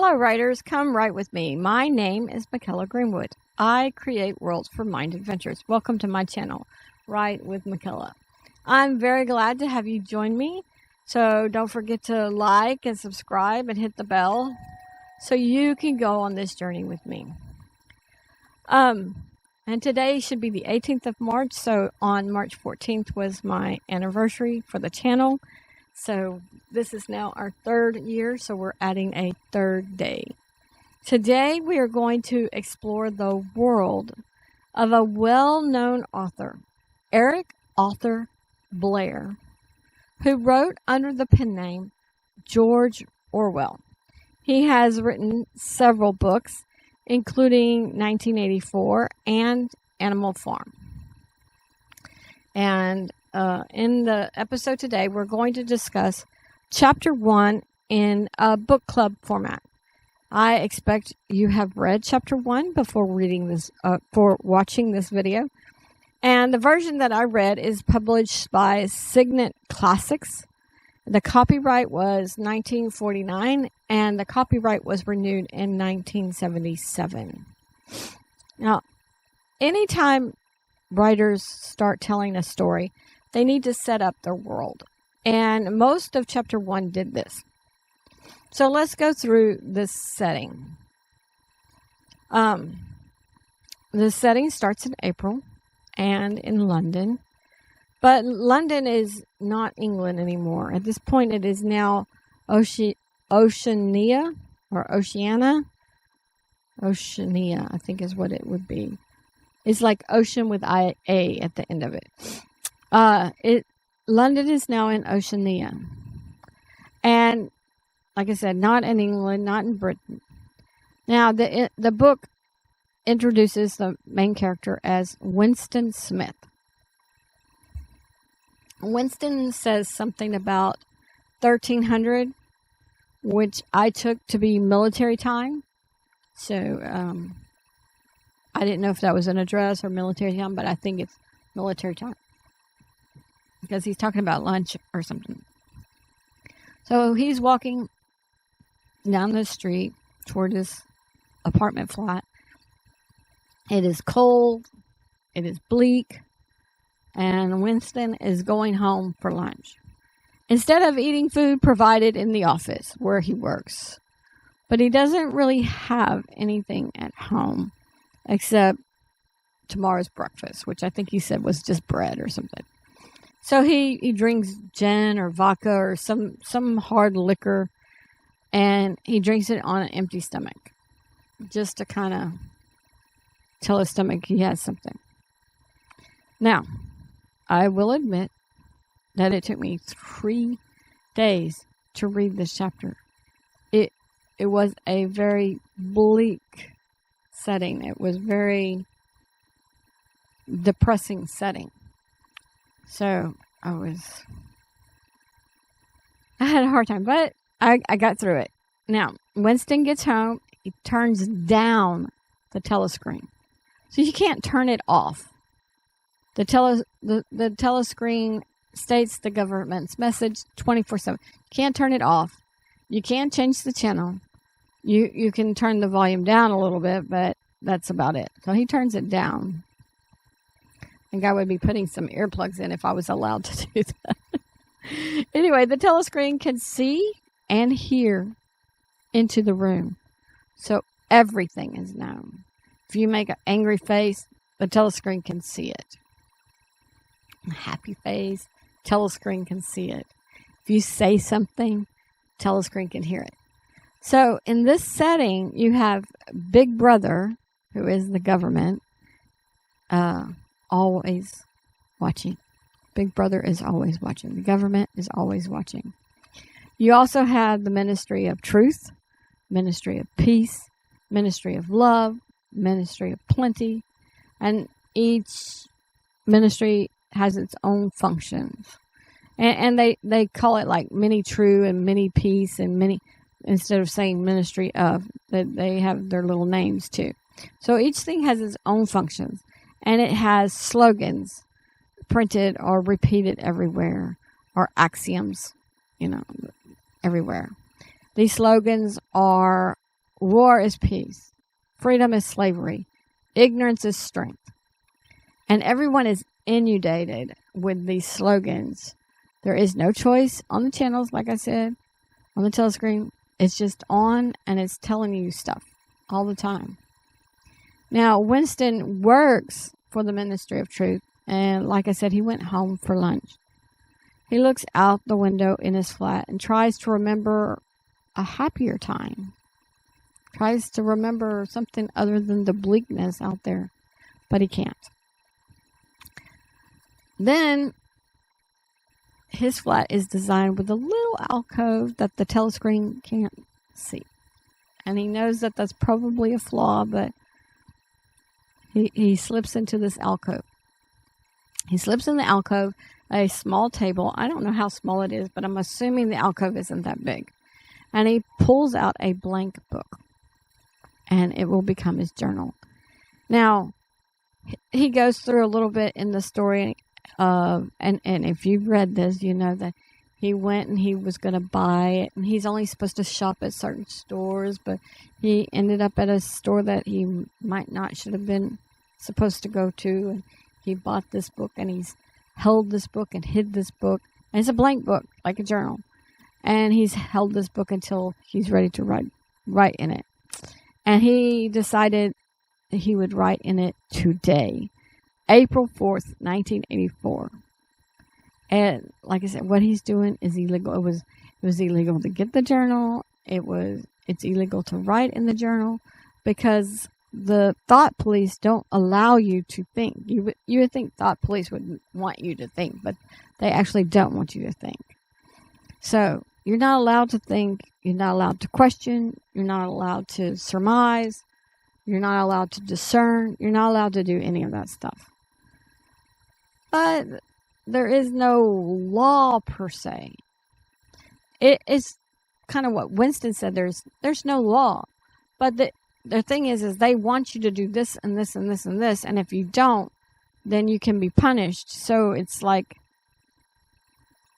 Hello, writers. Come write with me. My name is Michaela Greenwood. I create worlds for mind adventures. Welcome to my channel, Write with Michaela. I'm very glad to have you join me. So don't forget to like and subscribe and hit the bell so you can go on this journey with me. And today should be the 18th of March. So on March 14th was my anniversary for the channel. So this is now our third year, so we're adding a third day. Today we are going to explore the world of a well-known author, Eric Arthur Blair, who wrote under the pen name George Orwell. He has written several books, including 1984 and Animal Farm. And in the episode today, we're going to discuss Chapter 1 in a book club format. I expect you have read Chapter 1 before watching this video. And the version that I read is published by Signet Classics. The copyright was 1949, and the copyright was renewed in 1977. Now, anytime writers start telling a story, they need to set up their world. And most of Chapter 1 did this. So let's go through this setting. The setting starts in April and in London. But London is not England anymore. At this point, it is now Oceania, or Oceania. Oceania, I think is what it would be. It's like ocean with I-A at the end of it. London is now in Oceania. And like I said, not in England, not in Britain. Now, the book introduces the main character as Winston Smith. Winston says something about 1300, which I took to be military time. So, I didn't know if that was an address or military time, but I think it's military time. Because he's talking about lunch or something. So he's walking down the street toward his apartment flat. It is cold. It is bleak. And Winston is going home for lunch. Instead of eating food provided in the office where he works. But he doesn't really have anything at home except tomorrow's breakfast, which I think he said was just bread or something. So he drinks gin or vodka or some hard liquor, and he drinks it on an empty stomach, just to kind of tell his stomach he has something. Now, I will admit that it took me 3 days to read this chapter. It was a very bleak setting. It was very depressing setting. So I had a hard time, but I got through it. Now, Winston gets home. He turns down the telescreen. So you can't turn it off. The telescreen states the government's message 24/7. You can't turn it off. You can change the channel. You can turn the volume down a little bit, but that's about it. So he turns it down. I think I would be putting some earplugs in if I was allowed to do that. Anyway, the telescreen can see and hear into the room. So everything is known. If you make an angry face, the telescreen can see it. A happy face, telescreen can see it. If you say something, telescreen can hear it. So in this setting, you have Big Brother, who is the government, always watching. Big Brother is always watching. The government is always watching. You also have the Ministry of Truth, Ministry of Peace, Ministry of Love, Ministry of Plenty, and each ministry has its own functions. And they call it like many true and many peace and many, instead of saying ministry of, they have their little names too. So each thing has its own functions. And it has slogans printed or repeated everywhere, or axioms, everywhere. These slogans are war is peace, freedom is slavery, ignorance is strength. And everyone is inundated with these slogans. There is no choice on the channels, like I said, on the telescreen. It's just on, and it's telling you stuff all the time. Now, Winston works for the Ministry of Truth, and like I said, he went home for lunch. He looks out the window in his flat and tries to remember a happier time. Tries to remember something other than the bleakness out there, but he can't. Then, his flat is designed with a little alcove that the telescreen can't see. And he knows that that's probably a flaw, but he slips into this alcove. He slips in the alcove, a small table. I don't know how small it is, but I'm assuming the alcove isn't that big. And he pulls out a blank book. And it will become his journal. Now, he goes through a little bit in the story. And if you've read this, you know that he went and he was going to buy it. And he's only supposed to shop at certain stores. But he ended up at a store that he should have been supposed to go to. And he bought this book. And he's held this book and hid this book. And it's a blank book, like a journal. And he's held this book until he's ready to write in it. And he decided that he would write in it today, April 4th, 1984. And like I said, what he's doing is illegal. It was illegal to get the journal. It's illegal to write in the journal because the thought police don't allow you to think. You would think thought police would want you to think, but they actually don't want you to think. So you're not allowed to think. You're not allowed to question. You're not allowed to surmise. You're not allowed to discern. You're not allowed to do any of that stuff. But there is no law per se. It is kind of what Winston said. There's no law. But the thing is they want you to do this and this and this and this. And if you don't, then you can be punished. So it's like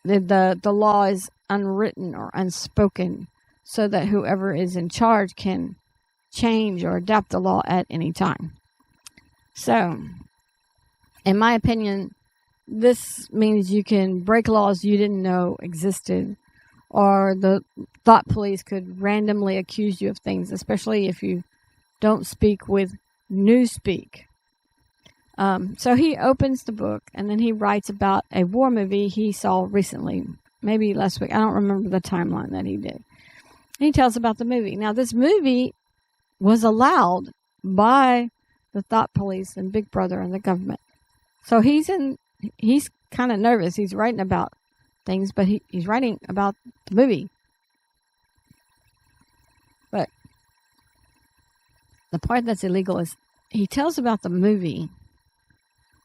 the law is unwritten or unspoken so that whoever is in charge can change or adapt the law at any time. So, in my opinion, this means you can break laws you didn't know existed, or the thought police could randomly accuse you of things, especially if you don't speak with newspeak. So he opens the book, and then he writes about a war movie he saw recently, maybe last week. I don't remember the timeline that he did. And he tells about the movie. Now, this movie was allowed by the thought police and Big Brother and the government. So he's kind of nervous. He's writing about things, but he's writing about the movie. But the part that's illegal is he tells about the movie,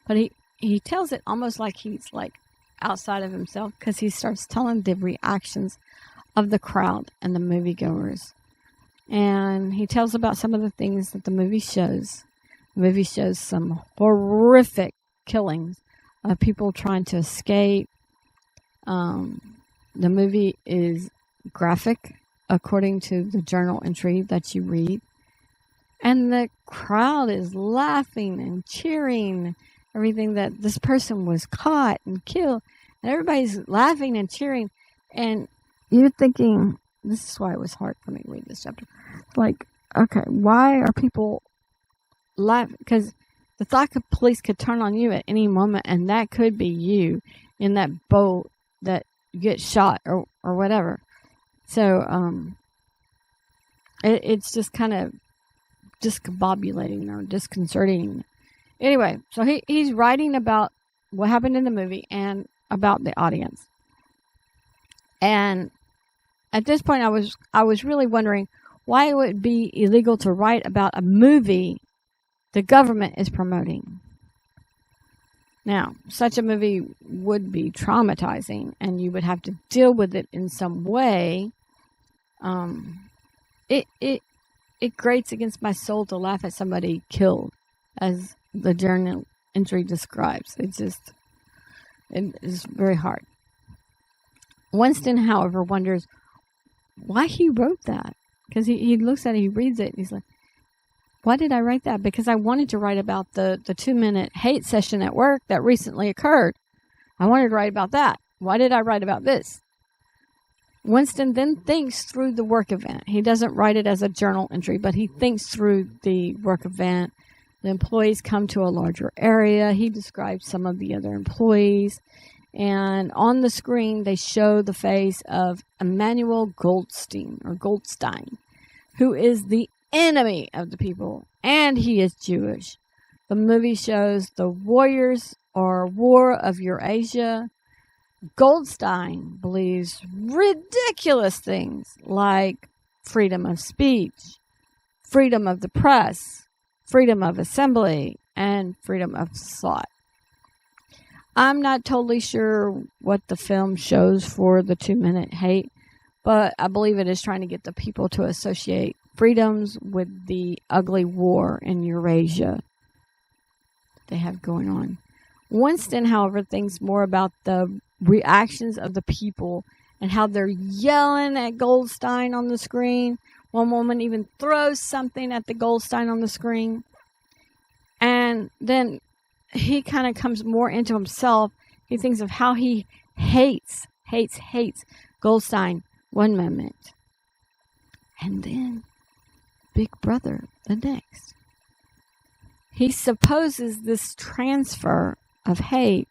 but he tells it almost like he's like outside of himself, because he starts telling the reactions of the crowd and the moviegoers. And he tells about some of the things that the movie shows. The movie shows some horrific killings of people trying to escape. The movie is graphic, according to the journal entry that you read. And the crowd is laughing and cheering everything that this person was caught and killed. And everybody's laughing and cheering. And you're thinking, this is why it was hard for me to read this chapter. Like, okay, why are people laughing? Because the thought police could turn on you at any moment, and that could be you in that boat that you get shot or whatever. So, it's just kind of discombobulating or disconcerting. Anyway, so he's writing about what happened in the movie and about the audience. And at this point, I was really wondering why it would be illegal to write about a movie the government is promoting. Now, such a movie would be traumatizing, and you would have to deal with it in some way. It grates against my soul to laugh at somebody killed, as the journal entry describes. It is very hard. Winston, however, wonders why he wrote that. because he looks at it, he reads it, and he's like, why did I write that? Because I wanted to write about the 2-minute hate session at work that recently occurred. I wanted to write about that. Why did I write about this? Winston then thinks through the work event. He doesn't write it as a journal entry, but he thinks through the work event. The employees come to a larger area. He describes some of the other employees. And on the screen, they show the face of Emmanuel Goldstein, who is the enemy of the people, and he is Jewish. The movie shows the warriors or War of Eurasia. Goldstein believes ridiculous things like freedom of speech, freedom of the press, freedom of assembly, and freedom of thought. I'm not totally sure what the film shows for the 2-minute hate, but I believe it is trying to get the people to associate freedoms with the ugly war in Eurasia they have going on. Winston, however, thinks more about the reactions of the people and how they're yelling at Goldstein on the screen. One woman even throws something at the Goldstein on the screen. And then he kind of comes more into himself. He thinks of how he hates Goldstein one moment. And then Big Brother the next. He supposes this transfer of hate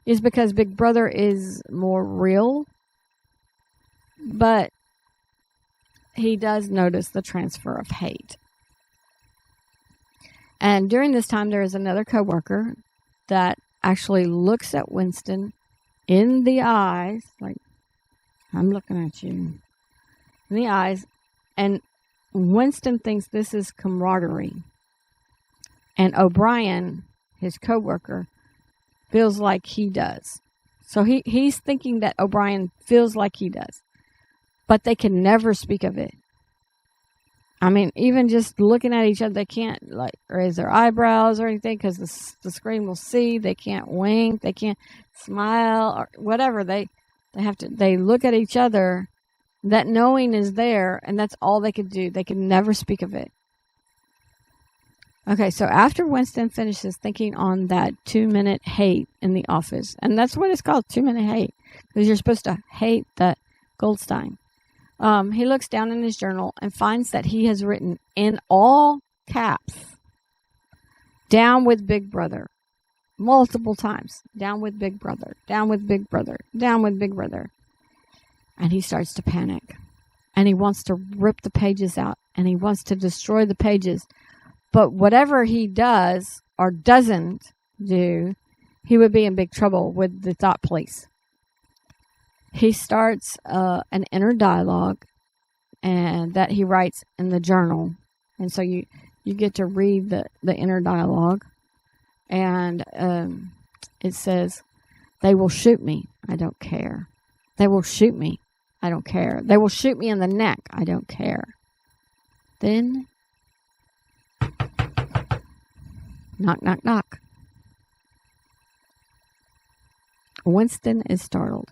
is because Big Brother is more real, but he does notice the transfer of hate. And during this time, there is another coworker that actually looks at Winston in the eyes, like, I'm looking at you, in the eyes, and Winston thinks this is camaraderie. And O'Brien, his coworker, feels like he does. So he's thinking that O'Brien feels like he does. But they can never speak of it. I mean, even just looking at each other, they can't like raise their eyebrows or anything because the screen will see. They can't wink. They can't smile or whatever. They look at each other. That knowing is there, and that's all they could do. They can never speak of it. Okay, so after Winston finishes thinking on that 2-minute hate in the office, and that's what it's called, 2-minute hate, because you're supposed to hate that Goldstein. He looks down in his journal and finds that he has written in all caps, down with Big Brother, multiple times. Down with Big Brother, down with Big Brother, down with Big Brother. And he starts to panic. And he wants to rip the pages out. And he wants to destroy the pages. But whatever he does or doesn't do, he would be in big trouble with the thought police. He starts an inner dialogue and that he writes in the journal. And so you get to read the inner dialogue. And it says, they will shoot me. I don't care. They will shoot me. I don't care. They will shoot me in the neck. I don't care. Then, knock, knock, knock. Winston is startled.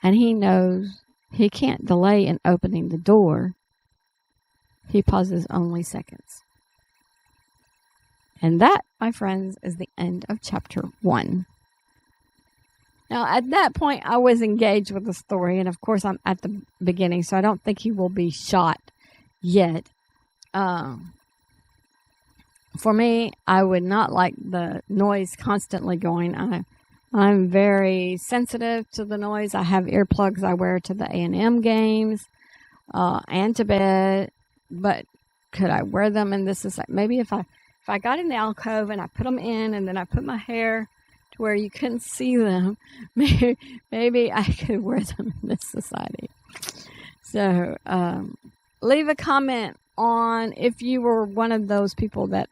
And he knows he can't delay in opening the door. He pauses only seconds. And that, my friends, is the end of chapter 1. Now, at that point, I was engaged with the story, and of course, I'm at the beginning, so I don't think he will be shot yet. For me, I would not like the noise constantly going. I'm very sensitive to the noise. I have earplugs I wear to the A&M games and to bed, but could I wear them in this society? Maybe if I got in the alcove and I put them in, and then I put my hair to where you couldn't see them, maybe I could wear them in this society. So, leave a comment on if you were one of those people that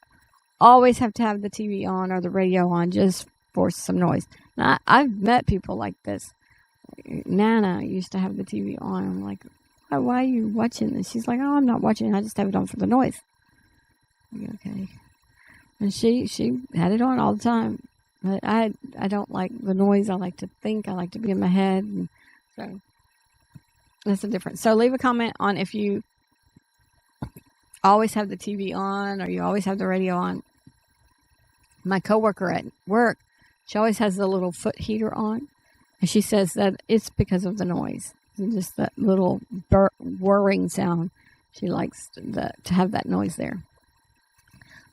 always have to have the TV on or the radio on just for some noise. Now, I've met people like this. Nana used to have the TV on. I'm like, why are you watching this? She's like, oh, I'm not watching. I just have it on for the noise. Okay. And she had it on all the time. But I don't like the noise. I like to think. I like to be in my head. And so that's the difference. So leave a comment on if you always have the TV on or you always have the radio on. My coworker at work, she always has the little foot heater on. And she says that it's because of the noise. Just that little whirring sound. She likes to have that noise there.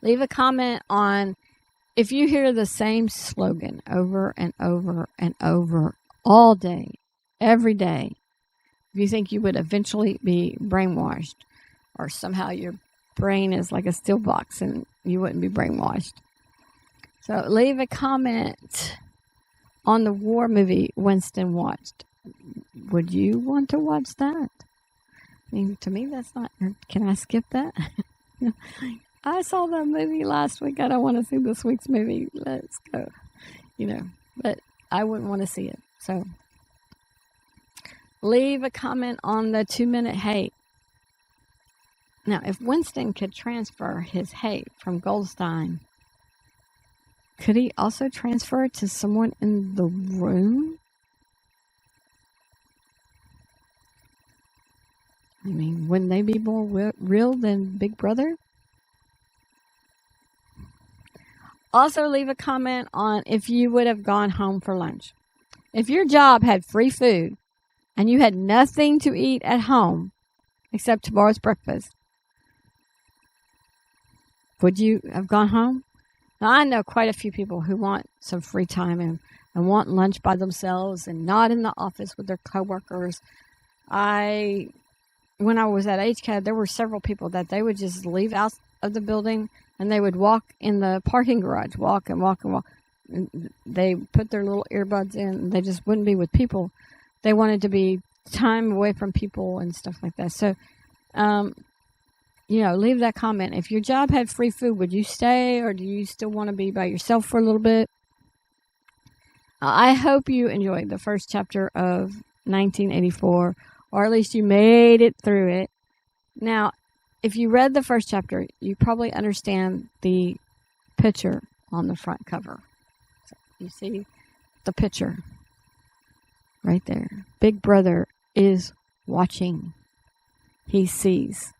Leave a comment on if you hear the same slogan over and over and over all day, every day. If you think you would eventually be brainwashed, or somehow your brain is like a steel box and you wouldn't be brainwashed. So leave a comment on the war movie Winston watched. Would you want to watch that? I mean, to me, that's not... Can I skip that? I saw that movie last week. I don't want to see this week's movie. Let's go. But I wouldn't want to see it. So leave a comment on the 2-minute hate. Now, if Winston could transfer his hate from Goldstein, could he also transfer it to someone in the room? I mean, wouldn't they be more real than Big Brother? Also, leave a comment on if you would have gone home for lunch. If your job had free food and you had nothing to eat at home except tomorrow's breakfast, would you have gone home? Now, I know quite a few people who want some free time and want lunch by themselves and not in the office with their coworkers. When I was at HCAD, there were several people that they would just leave out of the building and they would walk in the parking garage, walk and walk and walk. And they put their little earbuds in and they just wouldn't be with people. They wanted to be time away from people and stuff like that. So, leave that comment. If your job had free food, would you stay or do you still want to be by yourself for a little bit? I hope you enjoyed the first chapter of 1984, or at least you made it through it. Now, if you read the first chapter, you probably understand the picture on the front cover. So you see the picture right there. Big Brother is watching. He sees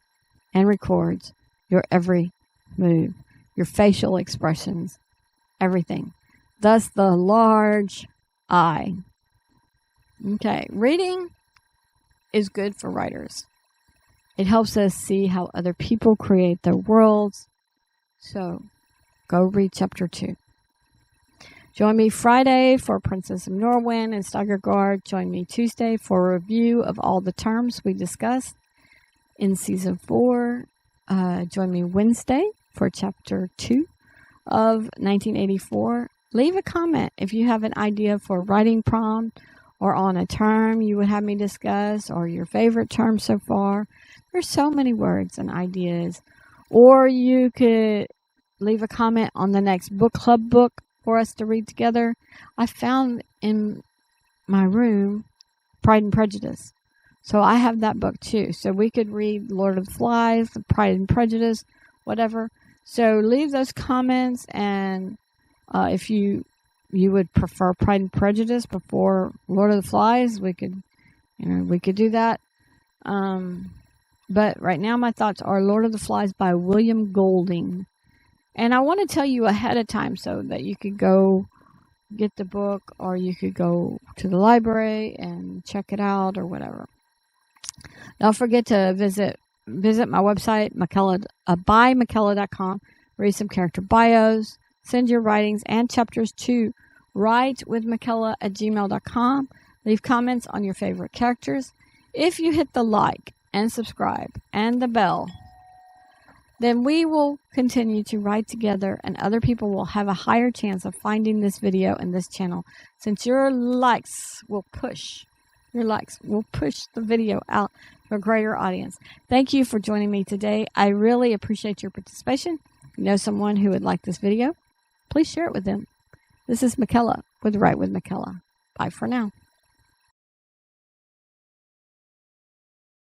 and records your every move, your facial expressions, everything. Thus the large I. Okay, reading is good for writers. It helps us see how other people create their worlds. So, go read chapter 2. Join me Friday for Princess of Norwin and Steigergard. Join me Tuesday for a review of all the terms we discussed in Season 4. Join me Wednesday for Chapter 2 of 1984. Leave a comment if you have an idea for a writing prompt or on a term you would have me discuss or your favorite term so far. There's so many words and ideas. Or you could leave a comment on the next book club book for us to read together. I found in my room Pride and Prejudice. So I have that book too. So we could read Lord of the Flies, Pride and Prejudice, whatever. So leave those comments, and if you would prefer Pride and Prejudice before Lord of the Flies, we could do that. But right now my thoughts are Lord of the Flies by William Golding. And I want to tell you ahead of time so that you could go get the book, or you could go to the library and check it out or whatever. Don't forget to visit my website, bymckella.com. Read some character bios. Send your writings and chapters to writewithmckella@gmail.com. Leave comments on your favorite characters. If you hit the like and subscribe and the bell, then we will continue to write together, and other people will have a higher chance of finding this video and this channel, since your likes will push the video out to a greater audience. Thank you for joining me today. I really appreciate your participation. If you know someone who would like this video, please share it with them. This is McKella with Write with McKella. Bye for now.